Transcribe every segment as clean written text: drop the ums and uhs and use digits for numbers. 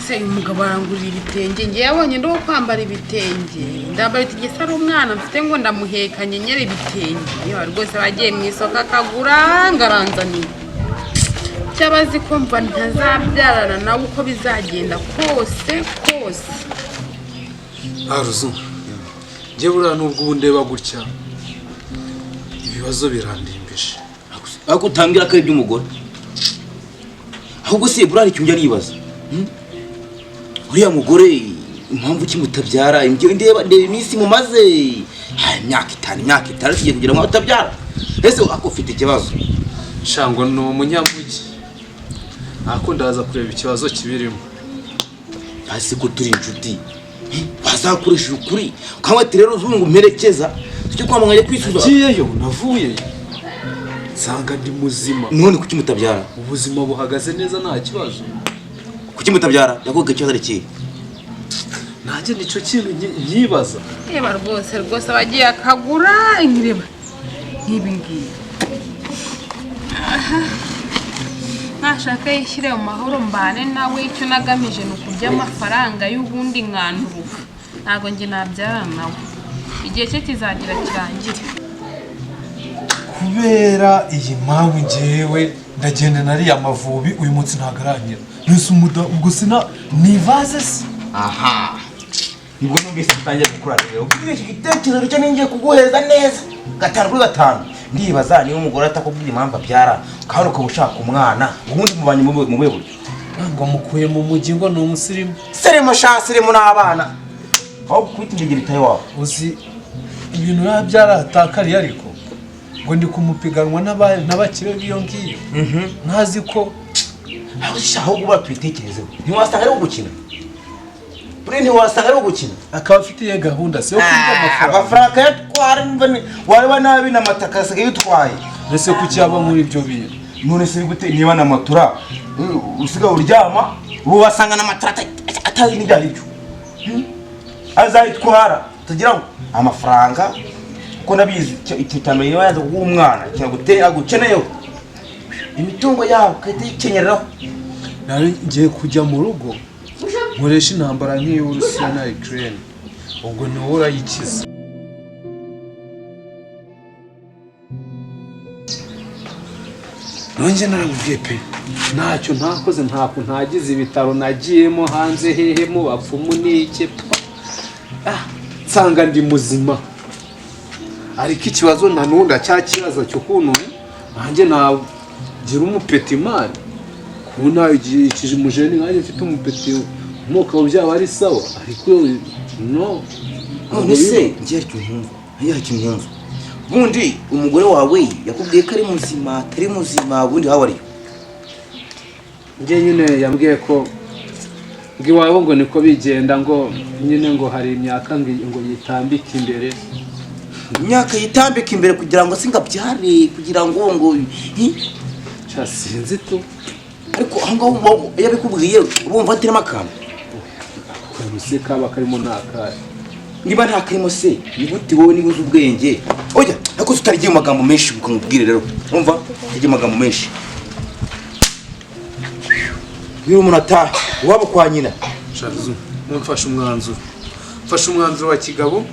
Se umugabo arangurira ibitenge ngiye yabonye ndo kwambara ibitenge ndambara ibitenge se ari umwana mfite ngo ndamuhekanye nyere ibitenge yo rwose bagiye mu isoko akagura ngaranzaniye cyabazi ko mva ntazabyarana nawe uko bizagenda kose Aruzu ngiye burana nubwo ubundeba gutya ibibazo birandimbeje ako utambira ko ari by'umugore ahubwo se burari cyo njya nibaza uriya mugore impamvu kimutabyara ndeba iminsi mumaze imyaka itanu kigiye kugira ngo utabyara ese ako ufite ikibazo shango no munyamugi ako ndaza kureba ikibazo kibirimo hasi ko turi inshuti bazakoresha ukuri kamwe rero uzungu mperekeza cyo kwa mwangaye kwisuza kiyeyo navuye nsanga ndi muzima none kuki mutabyara ubuzima buhagaze neza nta kibazo kuki mutabyara yakoga ikibazo ariki nanjye nico kintu nyibaza reba rwose bagiye akagura ingireba ngibi nashaka yishyire mu mahoro mbane nawe icyo nagamije no kurya amafaranga y'ubundi nkanturuka ntago nge nabyarana nawe igihe cye kizagira kirangire kubera iyi mpamvu ngewe ndagenda nariya Amavubi uyu munsi ntagaranyira nese ubwo sina nivaze se aha nibwo numvise utangiye gukura rero iki gitekerezo cyo ningiye kuguheza neza gatanu kuri gatanu ndibaza niba umugore atakubwira impamvu abyara kandi ukaba ushaka umwana ubundi mubanye mu buryo ngo mukuye mu mujyi ngo ni umusirimu sirimu n'abana aho kwita indigiri tayo wawe uzi ibintu yabyara atakariye ariko ngo ndi kumupiganwa n'abakire b'iyo ngiyo ntazi ko aho kuba twitekerezeho ntiwasanga ari ugukina buri ntiwasanga ari ugukina akaba afitiye gahunda se yo kurya amafaranga yatwara wareba nabi n'amataka asigaye yutwaye mbese kuki yaba muri ibyo bintu none se gute niba na matura usigaye uryama ubu wasanga n'amatara atazi n'ibyo ari byo azayitwara tugira ngo amafaranga kuko nabizi icyo cyambere niba yanze kuguha umwana kiraguteye agukeneyeho imitungo yawe ukahita yikenyereraho nari ngiye kujya mu rugo nkoresha intambara nk'iy'Uburusiya na Ukraine ubwo niwo urayikiza nonge narabubwiye pe ntacyo ntakoze ntagize ibitaro nagiyemo hanze hehe mu bapfumu n'ike nsanga ndi muzima ariko ikibazo nanunda cya kibazo cyo kuntu nanjye nagira umupeti mani ubu nawe ikije umujeni nkanjye mfite umupeti umwuka byaba ari sawa ariko no none se ngiye kimwumva bundi umugore wawe yakubwiye ko ari muzima atari muzima bundi hawe ari njye nyine yambwiye ko iwabo ngo niko bigenda ngo nyine ngo hari imyaka ngo yitambike imbere imyaka yitambika imbere kugira ngo singabyare kugira ngo sinzi tu ariko aho ngaho yabikubwiye urumva atirimo akantu se kaba karimo ntakari niba nta karimo se ni gute wowe niba uzi ubwenge oya ariko tutarigiye mu magambo menshi ukamubwire rero urumva tugiye mu magambo menshi niba umuntu ataha iwabo kwa nyina sharuzu mfashe umwanzuro wa kigabo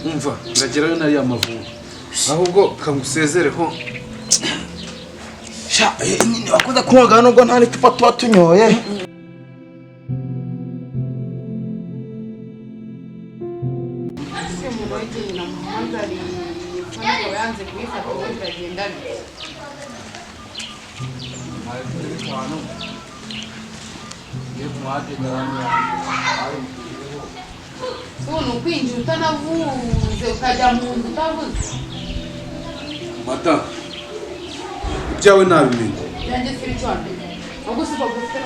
umva ndagerayo nariya Amavubi ahubwo kangusezereho wakoze kunoga nubwo nta n'icupa tuba tunyoye ubu kwinjira utanavuze ukajya mu nzu utavuze mata ibyawe nabimenye yanjye siri cyane ahubwo si papuro ufite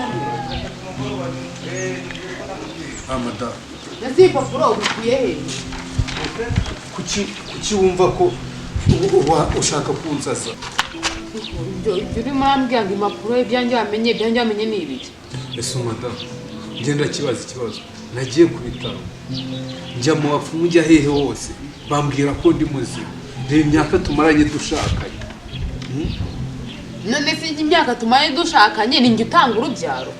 amata ndetse iyi papuro ubikuye he kuki wumva ko ushaka kunsaza ibyo urimo urambwira ngo impapuro ibyanjye wamenye ni ibiki ese mata ngenda kibaza ikibazo nagiye ku bitaro njya mu bapfumu ujya hehe hose bambwira ko ndi muzima reba imyaka tumaranye dushakanye none se imyaka tumaranye dushakanye ni njye utanga urubyaro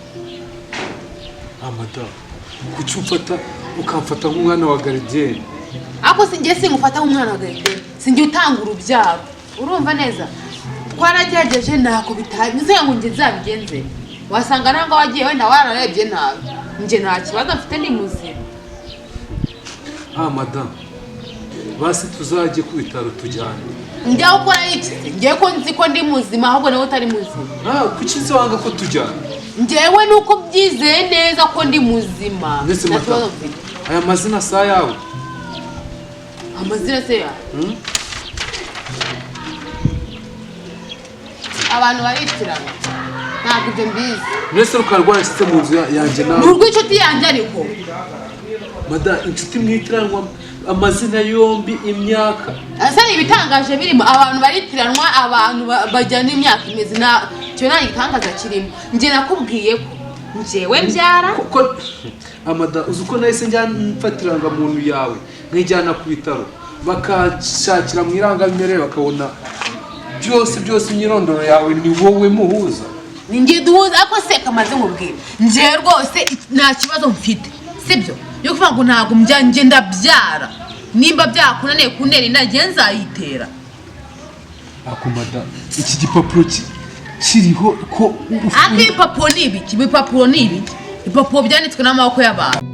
Amada kuki umfata ukamfata nk'umwana wa gardien ako sinjye singufata nk'umwana wa gardien sinjye utanga urubyaro urumva neza twaragerageje ntako bitari nize ngo nge zabigenze wasanga nanga wagiye wenda wararebye nabi nge nta kibazo mfite ni muzima madam basi tuzajye ku bitaro tujyane njya ukora iki ngiye ko nzi ko ndi muzima ahubwo nawe utari muzima kuki nzi wanga ko tujyana njyewe nuko byizeye neza ko ndi muzima ndetse madam aya mazina sa yawe amazina se ya abantu baritirana ntabwo ibyo mbizi mwese rukarwara nshyitse mu nzu yanjye nawe n'urw'inshuti yanjye ariko madam inshuti mwitiranwa amazina yombi imyaka asa ibitangaje birimo abantu baritiranwa abantu bajyana imyaka imeze cyo nta gitangaza kirimo njye nakubwiye ko njyewe mbyara kuko amada uzi uko nahise njya mfatiranga muntu yawe nkijyana ku bitaro bakashakira mu irangamimerere bakabona byose imyirondoro yawe ni wowe muhuza ni njye duhuza ako se kamaze nkubwira njye rwose nta kibazo mfite sibyo yo kuvuga ngo ntabwo njye ndabyara nimba byakunaniye kuntera inda njye nzayitera akomada iki gipapuro kiriho ko ibipapuro ni ibiki ibipapuro ni ibiki ibipapuro byanditswe n'amaboko y'abantu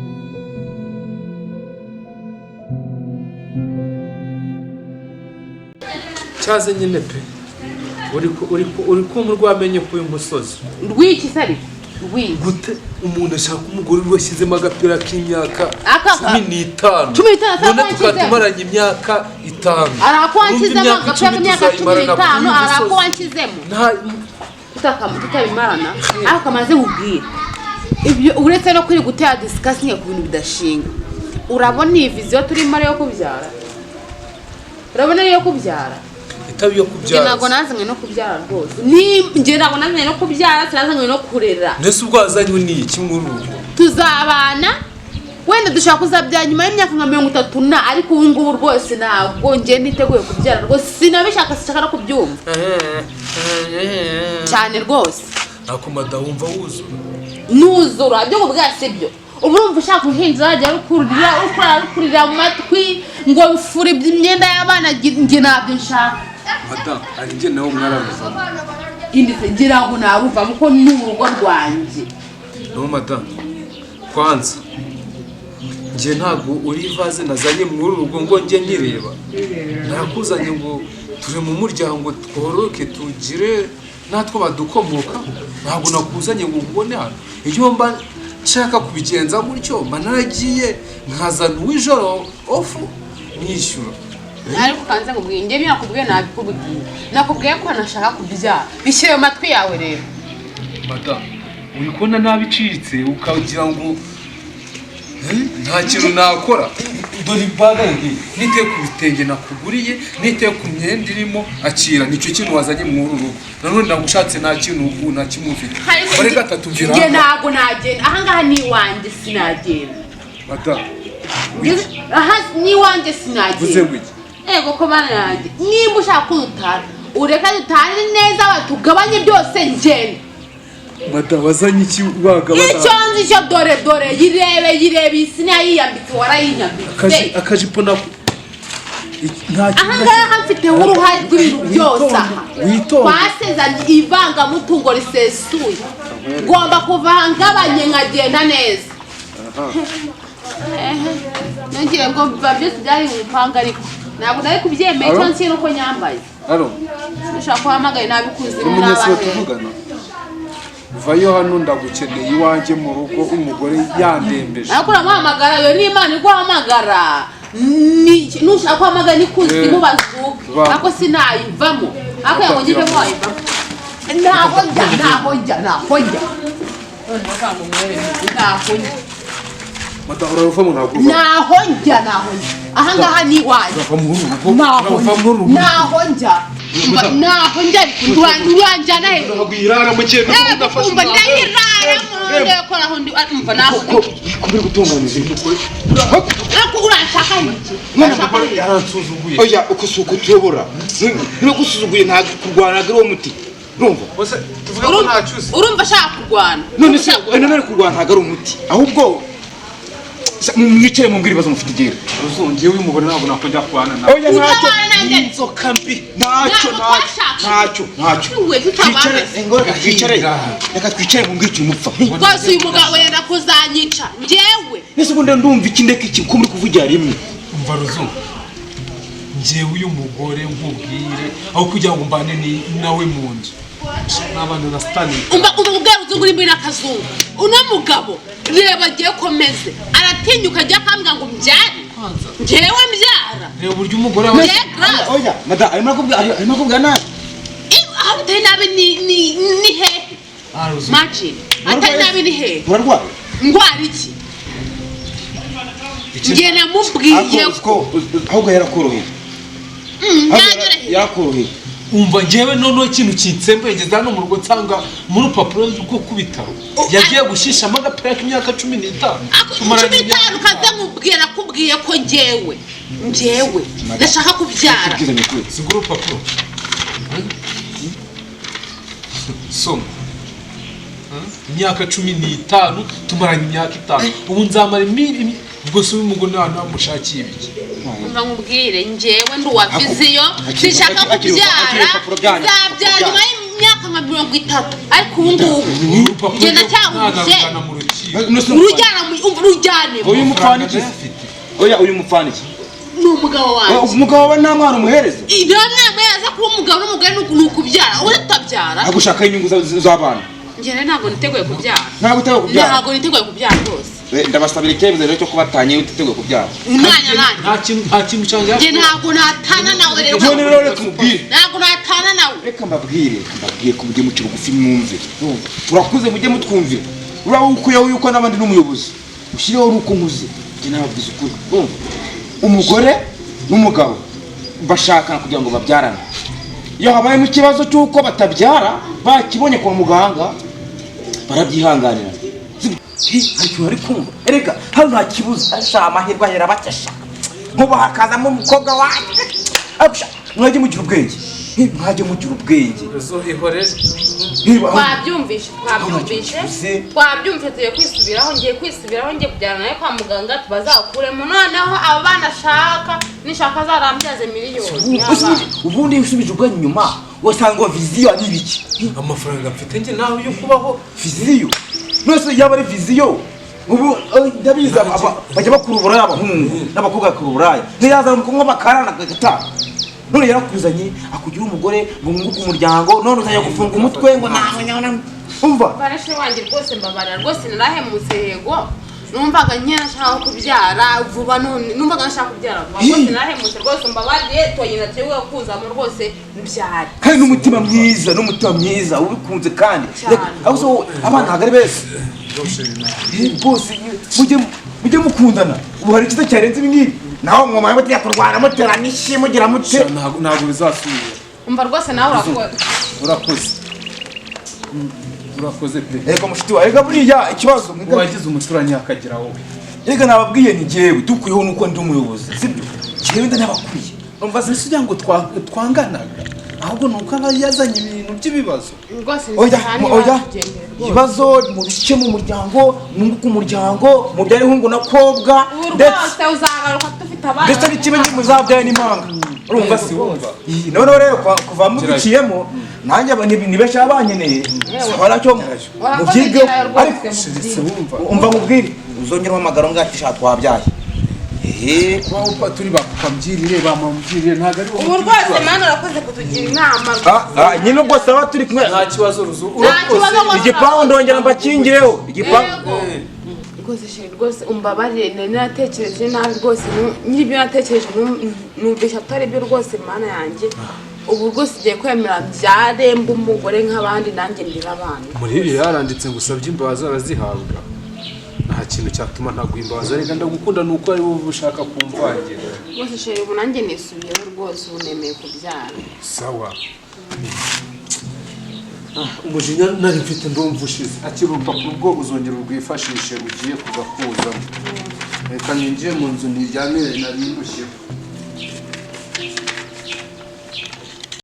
cyaze nyine pe uri kumva urwamenye ku uyu musozi rw'iki se ariko gute umuntu ashaka umugore washyizemo agapira k'imyaka 15 none tukatumaranye imyaka 5 arakwakizemo agapira k'imyaka 15 arakwakizemo tutabimarana aho kamaze kubwira ibyo uretse no kuri gutera discussion ku bintu bidashinga urabona iyi vision turimo yo kubyara urabona yo kubyara itabi yo kubyara ntabwo nazanywe no kubyara rwose nge ntabwo nazanywe no kubyara turazanywe no kurera ndetse ubwo wazanywe ni iki nkuru tuzabana wenda dushaka kuzabyara nyuma y'imyaka nka 30 ariko ubu ngubu rwose ntabwo nge niteguye kubyara rwose sinabishaka no kubyumva cyane rwose akomada wumva nuzura byo kubwase byo ubu urumva ushaka uhinja wajya rukurira mu matwi ngo bifure imyenda y'abana nge ntabyo nshaka madam ari nge nawe mwarabivamo indi se ngira ngo naruvamo ko n'urugo rwanjye no madam kwanza nge ntabwo uri vaze nazanye muri rugo ngo nge nyireba nakuzanye ngo turi mu muryango tworoke tugire natwo badukomoka ntabwo nakuzanye ngo ubone hano iyo mba nshaka kubigenza gutyo mba naragiye nkazana uw'ijoro ofu nishyura ariko kanze nkubwiye njye nakubwiye nabikubwiye nakubwiye ko nashaka kubyara bishyire mu matwi yawe rero madam uri kubona nabicitse ukagira ngo nta kintu nakora dore ibaga ngiye niteye ku bitenge nakuguriye niteye ku myenda irimo akira nicyo kintu wazanye mu rugo nanone ndagushatse nta kintu ubu nta kimufite bari gatatu mvira njye ntabwo nagenda ahangaha ni iwanjye sinagenda madam aha ni iwanjye sinagenda uze wiki ego ko bana yanjye nimba ushaka kudutara ureka dutane neza batugabanye byose ngenda madam wazanye iki bagabana icyo nzi cyo dore yirebe isi yiyambitse warayinyambitse akajipo na ahangaha mfiteho uruhare rw'ibintu byose aha twasezanye ivangamutungo risesuye ngomba kuva ngabanye nkagenda neza nongere ngo biba byose byari mu mpanga ariko ntabwo nari kubyemera icyo nsi nuko nyambaye ushaka kuhamagaye nabikuze n'abahera vayo hano ndagukeneye iwanjye mu rugo umugore yandembeje ariko uramuhamagara yo ni Imana iguhamagara nushaka kuhamagara nikuzimu bazuka ariko sinayivamo ariko yangongejemo wayivamo ntaho njya madahora ruvamo naho njya ahangaha ni iwanjye naho njya uranjyana hejuru irara mu kintu udafashe umva ndayirara ndekora aho ndi umva naho kubiri gutunganije n'ukuri ariko uranshaka iki yaransuzuguye oya uko suko tuyobora no gusuzuguye nta kurwana giro muti urumva bose tuvuga ko ntacyuze urumva ashaka kurwana none se none kurwana ntago ari umuti ahubwo mwicare mu mbwira ibibazo mufite igihe uzongeye uyu mugore ntabwo nakongera kubana nawe oya ntacyo inzoka mbi ntacyo reka twicare mu mbwira umupfa rwose uyu mugabo yenda kuzanyica njyewe nese ubundi ndumva iki ndeka iki ko muri kuvugira rimwe umva ruzungu njyewe uyu mugore nkubwire aho kugira ngo mbane nawe mu nzu n'abantu na stani umubwira ruzungu uri muri n'akazungu uno mugabo reba agiye komeze aratinyuka ajya akambwira ngo mbyare njyewe mbyara reba uburyo umugore oya mada arimo kubwira nabi aho bitari nabi ni hehe imagine atari nabi ni hehe urarwaye ndwara iki njye namubwiye ko ahubwo yarakoroheye yarakoroheye umva njyewe noneho ikintu kinsembeye ngeze hano mu rugo nsanga mu rupapuro rwo ku bitaro yagiye gushishamo agapira k'imyaka 15 15 kaza mubwira kubwiye ko njyewe ndashaka kubyara sigura urupapuro soma imyaka 15 tumaranye imyaka 5 ubu nzamara ubwo se uyu mugore namushakiye ibiki umva nkubwire njyewe ndi uwa viziyo sinshaka kubyara nzabyara nyuma y'imyaka nka 30 ariko ubu ngubu ngenda cyabuze urujyane uyu mupfana iki oya uyu mupfana iki ni umugabo wanjye umugabo wawe nta mwana umuhereza nta mwana umuhereza kuba umugabo n'umugore ni ukubyara wowe utabyara agushakaho inyungu z'abana njyewe ntabwo niteguye kubyara ntabwo niteguye kubyara rwose ndabasabira icyemezo rero cyo kubatanye utiteguye kubyara umwanya nta kintu cyangwa njye ntabwo natana nawe rero reka mubwire ntabwo natana nawe reka mbabwire ko mujye muca bugufi mwumve turakuze mujye mutwumvira uraba ukuyeho yuko n'abandi n'umuyobozi ushyireho uruko nkuze njye nababwiza ukuri umugore n'umugabo bashakana kugira ngo babyarane iyo habayemo ikibazo cy'uko batabyara bakibonye kwa muganga barabyihanganira ari kumva erega hano nta kibuza ashaka amahirwe ahera bakesha nkuba hakazamo umukobwa wanjye mwajye mugira ubwenge twabyumvise tugiye kwisubiraho ngiye kujyana nawe kwa muganga tubazakuremo noneho aba bana ashaka nishaka zarambyaze miliyoni ubundi usubije ubwanyu inyuma wasanga viziyo ari ibiki amafaranga mfite njye nawe yo kubaho viziyo nose yaba ari viziyo ubu ndabizi bajya bakura uburaya abahungu n'abakobwa bakura uburaya ntiyaza nko bakarana gatanu none yarakuzanye akugira umugore ngo ngunguke umuryango none uzajya gufunga umutwe ngo nawe umva barashe wanjye rwose mbabara rwose narahemutse yego numvaga nyine nashaka kubyara vuba none numvaga nashaka kubyara vuba rwose narahemutse rwose mbabariye tonyine tewe kuzamo rwose mbyara kandi n'umutima mwiza ubikunze kandi aho abana ntabwo ari beza rwose mujye mukundana ubu hari ikiza cyarenze ibi ngibi naho mwamaye mutiya kurwana mutera n'ishi mugira mute ntabwo bizasubira umva rwose nawe urakoze pe ego mushiti wawe ega buriya ikibazo wagize umuturanyi akagira wowe ega nababwiye ni jyewe dukuyeho nuko ndi umuyobozi sibyo jyewe ndanabakwiye umva se sujya ngo twanganaga ahubwo nuko aba yazanye ibintu by'ibibazo oya ibibazo mubike mu muryango mwunguke umuryango mubyare hungu na kobwa ndetse uzagaruka dufite abana ndetse n'ikimenyi muzabyaye n'impanga urumva si wumva noneho rero kuva mubiciyemo nanjye nibesha abanyeneye sabaracyo mubyigeho ariko umva mubwire uzongera amagaro ngati sha twabyaye kuba turi bakwambyirire bamambyirire ntago ari ubu rwose mana urakoze kutugira inama nyine ubwo saba turi kumwe nta kibazo ruzu igipangu ndongera mbakingireho igipangu rwose umbabarire nari natekereje nabi rwose nyiribyo natekereje numvisha atari byo rwose mana yanjye ubu rwose ugiye kwemera byaremba umugore nk'abandi nanjye ndira abana muri ibi yaranditse ngo usabye imbabazi arazihabwa nta kintu cyatuma ntaguhimbaza reka ndagukunda nuko ari wowe ushaka kumvangira rwose sheri ubu nanjye nisubiyeho rwose ubu nemeye kubyara sawa umujinya nari mfite ndumva ushize akiri urupapuro ubwo uzongera urwifashishe ugiye kuza kuzamo reka ninjiye mu nzu niryamire nari ndushyeho